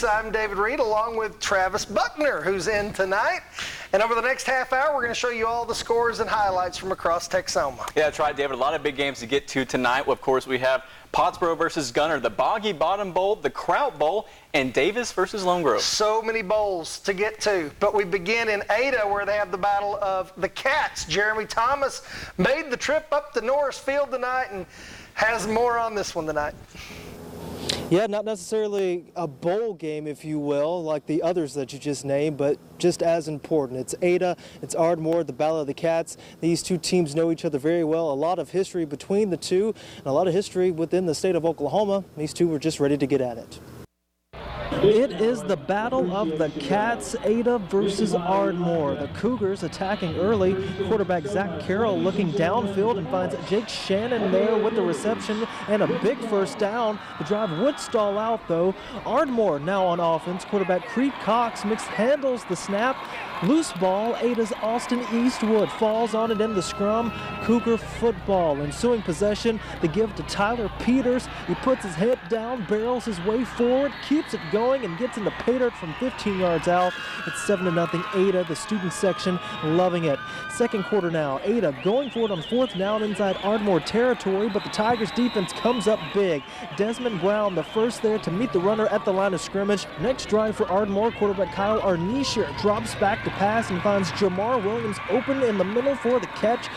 Blitz. I'm David Reed along with Travis Buckner, who's in tonight. And over the next half hour, we're going to show you all the scores and highlights from across Texoma. Yeah, that's right, David. A lot of big games to get to tonight. Of course, we have Pottsboro versus Gunner, the Boggy Bottom Bowl, the Kraut Bowl, and Davis versus Lone Grove. So many bowls to get to. But we begin in Ada, where they have the battle of the Cats. Jeremy Thomas made the trip up to Norris Field tonight and has more on this one tonight. Yeah, not necessarily a bowl game, if you will, like the others that you just named, but just as important. It's Ada, it's Ardmore, the Battle of the Cats. These two teams know each other very well. A lot of history between the two, and a lot of history within the state of Oklahoma. These two were just ready to get at it. It is the Battle of the Cats, Ada versus Ardmore. The Cougars attacking early. Quarterback Zach Carroll looking downfield and finds Jake Shannon there with the reception and a big first down. The drive would stall out though. Ardmore now on offense. Quarterback Creed Cox handles the snap. Loose ball, Ada's Austin Eastwood falls on it in the scrum. Cougar football. Ensuing possession, the give to Tyler Peters. He puts his head down, barrels his way forward, keeps it going, and gets into pay dirt from 15 yards out. It's 7-0 Ada, the student section loving it. Second quarter now, Ada going for it on fourth down inside Ardmore territory, but the Tigers defense comes up big. Desmond Brown, the first there to meet the runner at the line of scrimmage. Next drive for Ardmore, quarterback Kyle Arnisha drops back to pass and finds Jamar Williams open in the middle for the catch.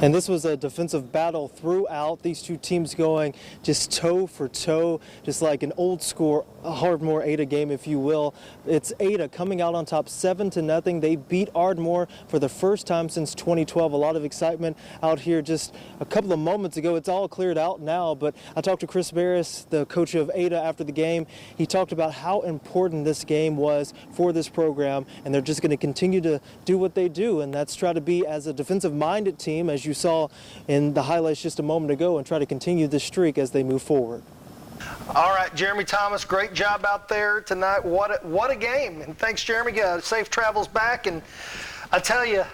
And this was a defensive battle throughout. These two teams going just toe for toe, just like an old school Ardmore Ada game, if you will. It's Ada coming out on top 7-0. They beat Ardmore for the first time since 2012. A lot of excitement out here just a couple of moments ago. It's all cleared out now, but I talked to Chris Barris, the coach of Ada, after the game. He talked about how important this game was for this program, and they're just going to continue to do what they do, and that's try to be as a defensive-minded team, as you saw in the highlights just a moment ago, and try to continue this streak as they move forward. All right, Jeremy Thomas, great job out there tonight. What a game. And thanks, Jeremy. Safe travels back. And I tell you,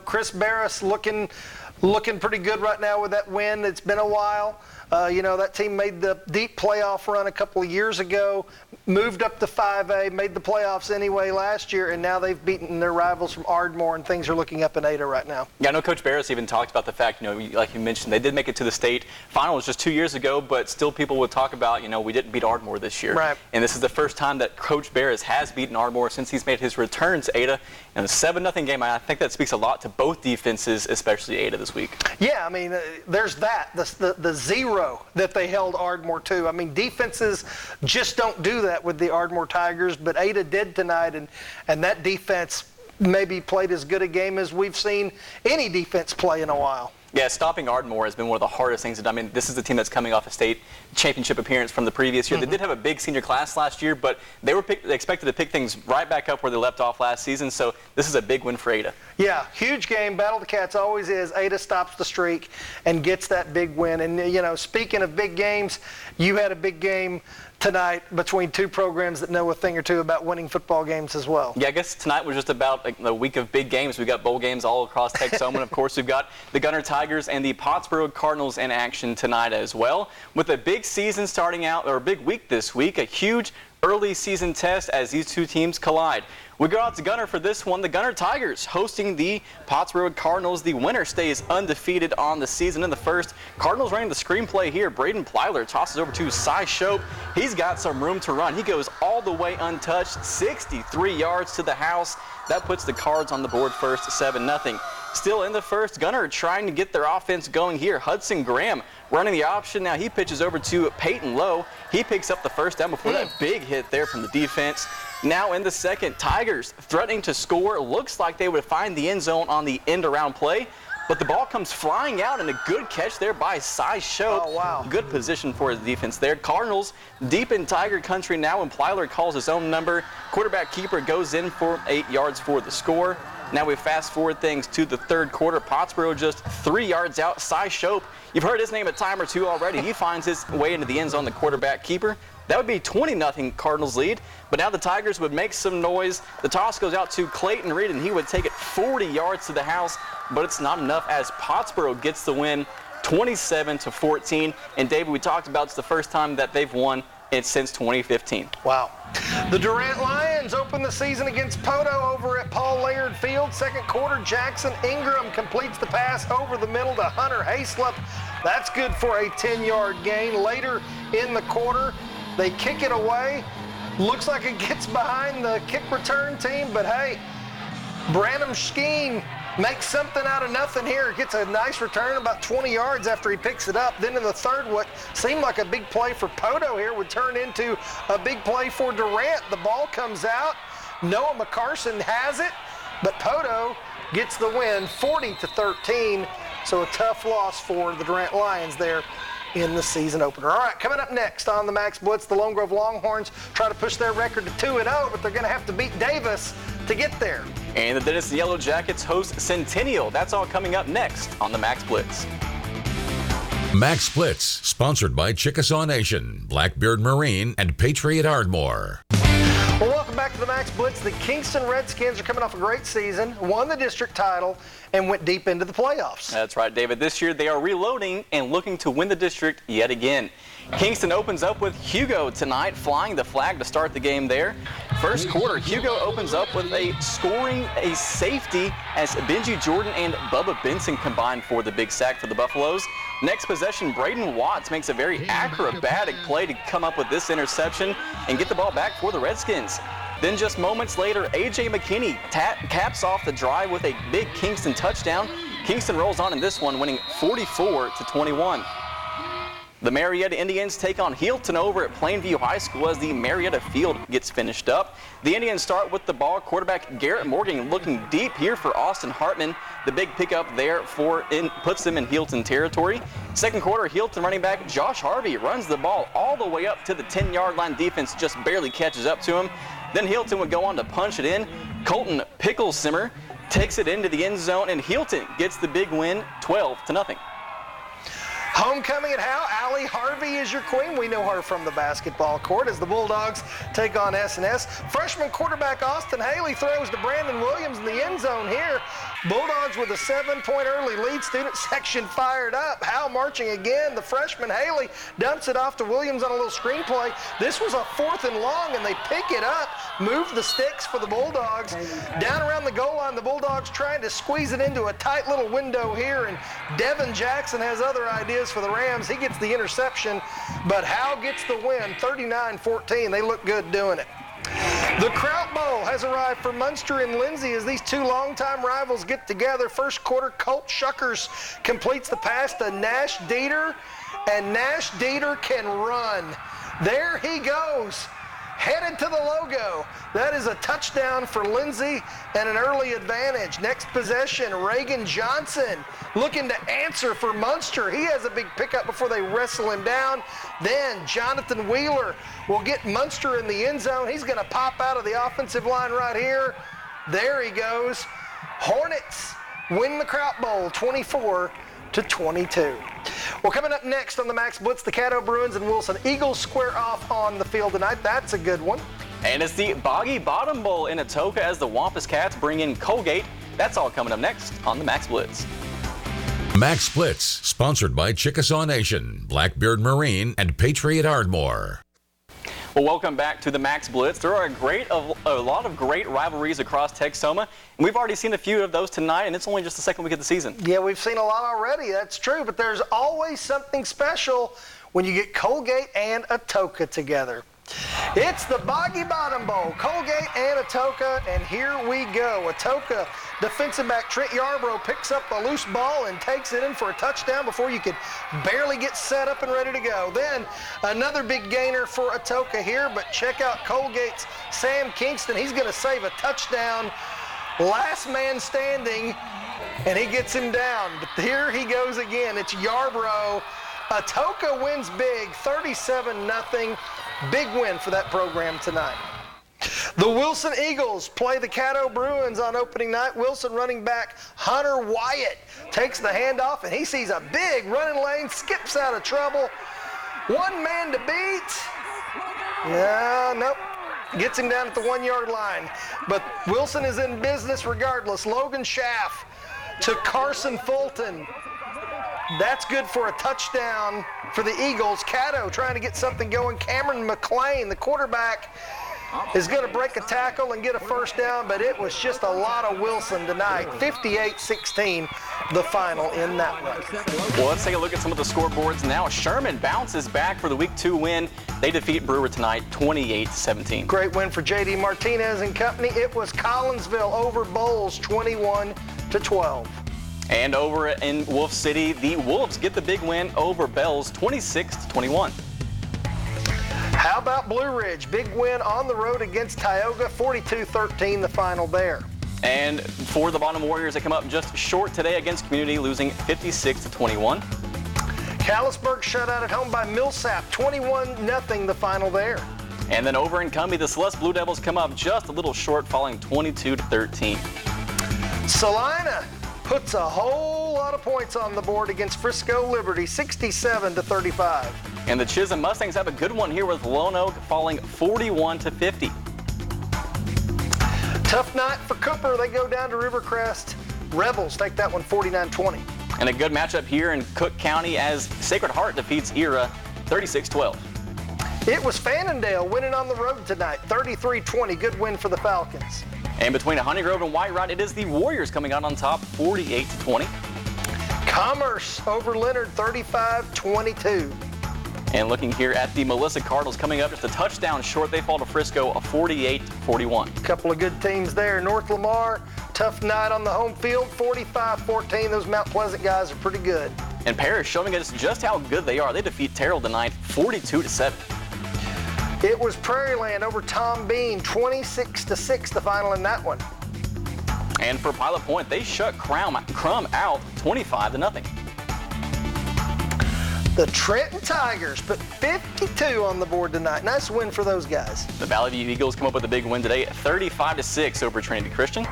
Chris Barris looking pretty good right now with that win. It's been a while. That team made the deep playoff run a couple of years ago, moved up to 5A, made the playoffs anyway last year, and now they've beaten their rivals from Ardmore, and things are looking up in Ada right now. Yeah, I know Coach Barris even talked about the fact, like you mentioned, they did make it to the state finals just 2 years ago, but still people would talk about, we didn't beat Ardmore this year. Right. And this is the first time that Coach Barris has beaten Ardmore since he's made his return to Ada. And a 7-0 game, I think that speaks a lot to both defenses, especially Ada this week. Yeah, I mean, there's that, the zero that they held Ardmore to. I mean, defenses just don't do that with the Ardmore Tigers, but Ada did tonight, and that defense maybe played as good a game as we've seen any defense play in a while. Yeah, stopping Ardmore has been one of the hardest things to do. I mean, this is the team that's coming off a state championship appearance from the previous year. They did have a big senior class last year, but they expected to pick things right back up where they left off last season, so this is a big win for Ada. Yeah, huge game. Battle of the Cats always is. Ada stops the streak and gets that big win. And, speaking of big games, you had a big game tonight between two programs that know a thing or two about winning football games as well. Yeah, I guess tonight was just about a week of big games. We've got bowl games all across Texoma, and of course we've got the Gunner Tigers and the Pottsboro Cardinals in action tonight as well. With a big season starting out, or a big week this week, a huge early season test as these two teams collide. We go out to Gunner for this one. The Gunner Tigers hosting the Pottsboro Cardinals. The winner stays undefeated on the season in the first. Cardinals running the screenplay here. Braden Plyler tosses over to Cy Shope. He's got some room to run. He goes all the way untouched, 63 yards to the house. That puts the Cards on the board first, 7-0. Still in the first, Gunner trying to get their offense going here. Hudson Graham running the option. Now he pitches over to Peyton Lowe. He picks up the first down before that big hit there from the defense. Now in the second, Tigers threatening to score. Looks like they would find the end zone on the end around play, but the ball comes flying out, and a good catch there by Cy Shope. Oh, wow. Good position for his defense there. Cardinals deep in Tiger country now, and Plyler calls his own number. Quarterback keeper goes in for 8 yards for the score. Now we fast forward things to the third quarter. Pottsboro just 3 yards out. Cy Shope, you've heard his name a time or two already. He finds his way into the end zone, the quarterback keeper. That would be 20-0 Cardinals lead, but now the Tigers would make some noise. The toss goes out to Clayton Reed, and he would take it 40 yards to the house, but it's not enough as Pottsboro gets the win 27-14. And David, we talked about it's the first time that they've won it since 2015. Wow. The Durant Lions open the season against Poto over at Paul Laird Field. Second quarter, Jackson Ingram completes the pass over the middle to Hunter Hayslip. That's good for a 10-yard gain. Later in the quarter, they kick it away. Looks like it gets behind the kick return team, but hey, Branham Skeen makes something out of nothing here. Gets a nice return about 20 yards after he picks it up. Then in the third, what seemed like a big play for Poto here would turn into a big play for Durant. The ball comes out. Noah McCarson has it, but Poto gets the win 40-13. So a tough loss for the Durant Lions there in the season opener. All right, coming up next on the Max Blitz, the Lone Grove Longhorns try to push their record to 2-0, but they're going to have to beat Davis to get there. And the Denison Yellow Jackets host Centennial. That's all coming up next on the Max Blitz. Max Blitz, sponsored by Chickasaw Nation, Blackbeard Marine, and Patriot Ardmore. Well, welcome back to the Max Blitz. The Kingston Redskins are coming off a great season, won the district title, and went deep into the playoffs. That's right, David. This year they are reloading and looking to win the district yet again. Kingston opens up with Hugo tonight, flying the flag to start the game there. First quarter, Hugo opens up with scoring a safety as Benji Jordan and Bubba Benson combine for the big sack for the Buffaloes. Next possession, Braden Watts makes a very acrobatic play to come up with this interception and get the ball back for the Redskins. Then just moments later, A.J. McKinney caps off the drive with a big Kingston touchdown. Kingston rolls on in this one, winning 44-21. The Marietta Indians take on Healton over at Plainview High School as the Marietta field gets finished up. The Indians start with the ball. Quarterback Garrett Morgan looking deep here for Austin Hartman. The big pickup there puts them in Healton territory. Second quarter, Healton running back Josh Harvey runs the ball all the way up to the 10-yard line. Defense just barely catches up to him. Then Healton would go on to punch it in. Colton Picklesimmer takes it into the end zone, and Healton gets the big win, 12-0. Homecoming at Howe. Allie Harvey is your queen. We know her from the basketball court as the Bulldogs take on S&S. Freshman quarterback Austin Haley throws to Brandon Williams in the end zone here. Bulldogs with a 7-point early lead. Student section fired up. Howe marching again. The freshman Haley dumps it off to Williams on a little screenplay. This was a 4th and long, and they pick it up, move the sticks for the Bulldogs. Down around the goal line, the Bulldogs trying to squeeze it into a tight little window here, and Devin Jackson has other ideas for the Rams. He gets the interception, but Howe gets the win, 39-14. They look good doing it. The Kraut Bowl has arrived for Munster and Lindsay as these two longtime rivals get together. First quarter, Colt Shuckers completes the pass to Nash Dieter, and Nash Dieter can run. There he goes, headed to the logo. That is a touchdown for Lindsay and an early advantage. Next possession, Reagan Johnson looking to answer for Munster. He has a big pickup before they wrestle him down. Then Jonathan Wheeler will get Munster in the end zone. He's going to pop out of the offensive line right here. There he goes. Hornets win the Kraut Bowl 24-22. Well, coming up next on the Max Blitz, the Caddo Bruins and Wilson Eagles square off on the field tonight. That's a good one. And it's the Boggy Bottom Bowl in Atoka as the Wampus Cats bring in Colgate. That's all coming up next on the Max Blitz. Max Blitz, sponsored by Chickasaw Nation, Blackbeard Marine, and Patriot Ardmore. Well, welcome back to the Max Blitz. There are a lot of great rivalries across Texoma, and we've already seen a few of those tonight, and it's only just the second week of the season. Yeah, we've seen a lot already. That's true, but there's always something special when you get Colgate and Atoka together. It's the Boggy Bottom Bowl, Colgate and Atoka, and here we go. Atoka defensive back Trent Yarbrough picks up a loose ball and takes it in for a touchdown before you could barely get set up and ready to go. Then another big gainer for Atoka here, but check out Colgate's Sam Kingston. He's going to save a touchdown. Last man standing, and he gets him down. But here he goes again. It's Yarbrough. Atoka wins big, 37-0. Big win for that program tonight. The Wilson Eagles play the Caddo Bruins on opening night. Wilson running back Hunter Wyatt takes the handoff, and he sees a big running lane, skips out of trouble. One man to beat. Nope. Gets him down at the 1-yard line. But Wilson is in business regardless. Logan Schaff to Carson Fulton. That's good for a touchdown for the Eagles. Caddo trying to get something going. Cameron McLean, the quarterback, is going to break a tackle and get a first down, but it was just a lot of Wilson tonight. 58-16, the final in that one. Well, let's take a look at some of the scoreboards now. Sherman bounces back for the Week 2 win. They defeat Brewer tonight 28-17. Great win for J.D. Martinez and company. It was Collinsville over Bowles 21-12. And over in Wolf City, the Wolves get the big win over Bells 26-21. How about Blue Ridge? Big win on the road against Tioga, 42-13, the final there. And for the Bonham Warriors, they come up just short today against Community, losing 56-21. CALLISBURG shut out at home by MILLSAP, 21-0, the final there. And then over in Cumby, the Celeste Blue Devils come up just a little short, falling 22-13. Salina puts a whole lot of points on the board against Frisco Liberty, 67-35. And the Chisholm Mustangs have a good one here with Lone Oak falling 41-50. Tough night for Cooper. They go down to RIVERCREST. Rebels take that one 49-20. And a good matchup here in Cook County as Sacred Heart defeats Era 36-12. It was FANNINDEL winning on the road tonight, 33-20. Good win for the Falcons. And between Honeygrove and White Rod, it is the Warriors coming out on top, 48-20. Commerce over Leonard, 35-22. And looking here at the Melissa Cardinals coming up just a touchdown short. They fall to Frisco, a 48-41. Couple of good teams there. North Lamar, tough night on the home field, 45-14. Those Mount Pleasant guys are pretty good. And Parrish showing us just how good they are. They defeat Terrell tonight, 42-7. It was Prairieland over Tom Bean, 26-6, the final in that one. And for Pilot Point, they shut Crum out 25-0. The Trenton Tigers put 52 on the board tonight. Nice win for those guys. The Valley View Eagles come up with a big win today, 35-6 over Trinity Christian.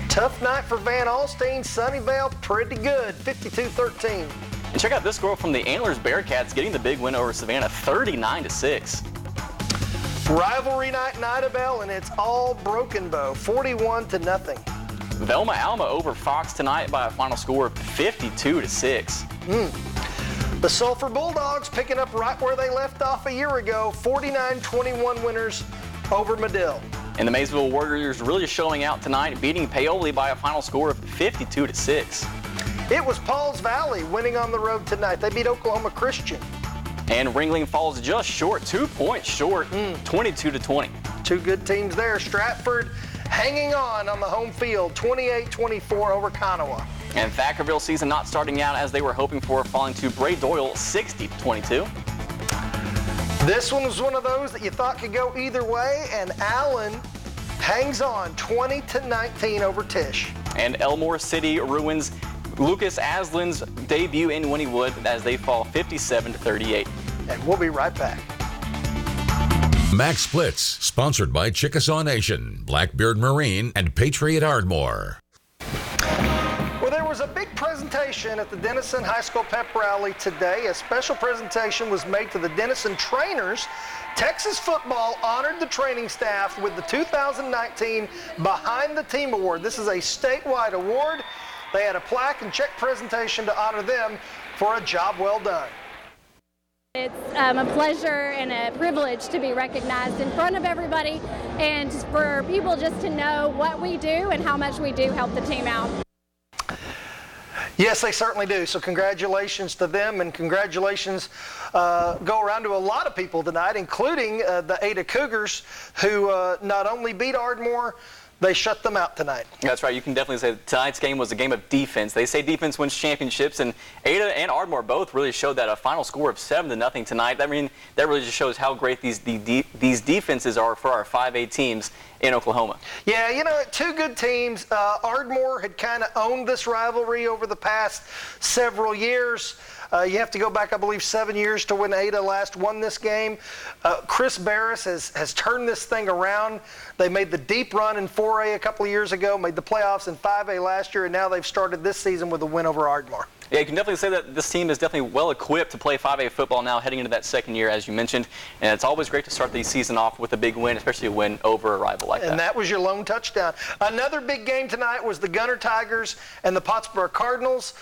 Tough night for Van Alstyne. Sunnyvale, pretty good, 52-13. And check out this score from the Antlers Bearcats getting the big win over Savannah, 39-6. Rivalry night in IDABEL, and it's all Broken Bow, 41-0. Velma Alma over Fox tonight by a final score of 52-6. The Sulphur Bulldogs picking up right where they left off a year ago, 49-21 winners over Medill. And the Maysville Warriors really showing out tonight, beating Paoli by a final score of 52-6. It was Pauls Valley winning on the road tonight. They beat Oklahoma Christian. And Ringling falls just short, 2 points short, 22-20. Two good teams there. Stratford hanging on the home field, 28-24 over Kanawha. And Thackerville season not starting out as they were hoping for, falling to Bray Doyle 60-22. This one was one of those that you thought could go either way, and Allen hangs on 20-19 over Tisch. And Elmore City ruins Lucas Aslan's debut in Wynnewood as they fall 57-38. And we'll be right back. Max Blitz, sponsored by Chickasaw Nation, Blackbeard Marine, and Patriot Ardmore. Well, there was a big presentation at the Denison High School Pep Rally today. A special presentation was made to the Denison trainers. Texas football honored the training staff with the 2019 Behind the Team Award. This is a statewide award. They had a plaque and check presentation to honor them for a job well done. It's a pleasure and a privilege to be recognized in front of everybody and for people just to know what we do and how much we do help the team out. Yes, they certainly do. So congratulations to them, and congratulations go around to a lot of people tonight, including the Ada Cougars, who not only beat Ardmore, they shut them out tonight. That's right. You can definitely say tonight's game was a game of defense. They say defense wins championships, and Ada and Ardmore both really showed that. A final score of 7-0 tonight. I mean, that really just shows how great these defenses are for our 5A teams in Oklahoma. Yeah, you know, two good teams. Ardmore had kind of owned this rivalry over the past several years. You have to go back, I believe, 7 years to when Ada last won this game. Chris Barris has turned this thing around. They made the deep run in 4A a couple of years ago, made the playoffs in 5A last year, and now they've started this season with a win over Ardmore. Yeah, you can definitely say that this team is definitely well equipped to play 5A football now, heading into that second year, as you mentioned. And it's always great to start the season off with a big win, especially a win over a rival like that. And that was your lone touchdown. Another big game tonight was the Gunner Tigers and the Pottsboro Cardinals.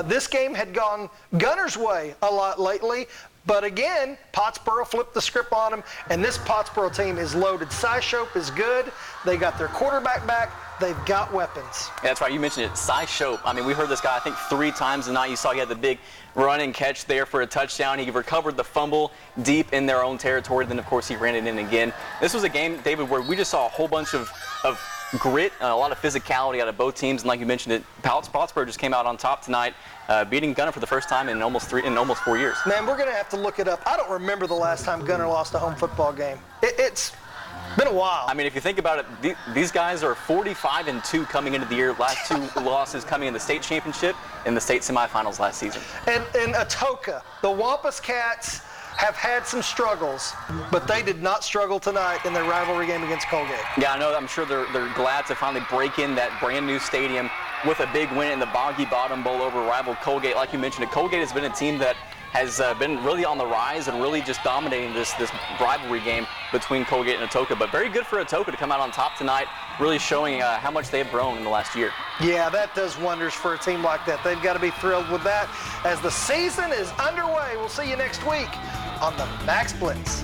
This game had gone Gunner's way a lot lately. But again, Pottsboro flipped the script on them, and this Pottsboro team is loaded. Shope is good. They got their quarterback back. They've got weapons. Yeah, that's right. You mentioned it. Shope. I mean, we heard this guy, I think, 3 times tonight. You saw he had the big run and catch there for a touchdown. He recovered the fumble deep in their own territory. Then, of course, he ran it in again. This was a game, David, where we just saw a whole bunch of grit, a lot of physicality out of both teams. And like you mentioned it, Pottsboro just came out on top tonight, beating Gunner for the first time in almost 4 years. Man, we're going to have to look it up. I don't remember the last time Gunner lost a home football game. It's been a while. I mean, if you think about it, these guys are 45-2 coming into the year. Last 2 losses coming in the state championship and the state semifinals last season. And Atoka, the Wampus Cats have had some struggles, but they did not struggle tonight in their rivalry game against Colgate. Yeah, I know. I'm sure they're glad to finally break in that brand new stadium with a big win in the Boggy Bottom Bowl over rival Colgate. Like you mentioned, Colgate has been a team that has been really on the rise and really just dominating this rivalry game between Colgate and Atoka. But very good for Atoka to come out on top tonight, really showing how much they've grown in the last year. Yeah, that does wonders for a team like that. They've got to be thrilled with that as the season is underway. We'll see you next week on the Max Blitz.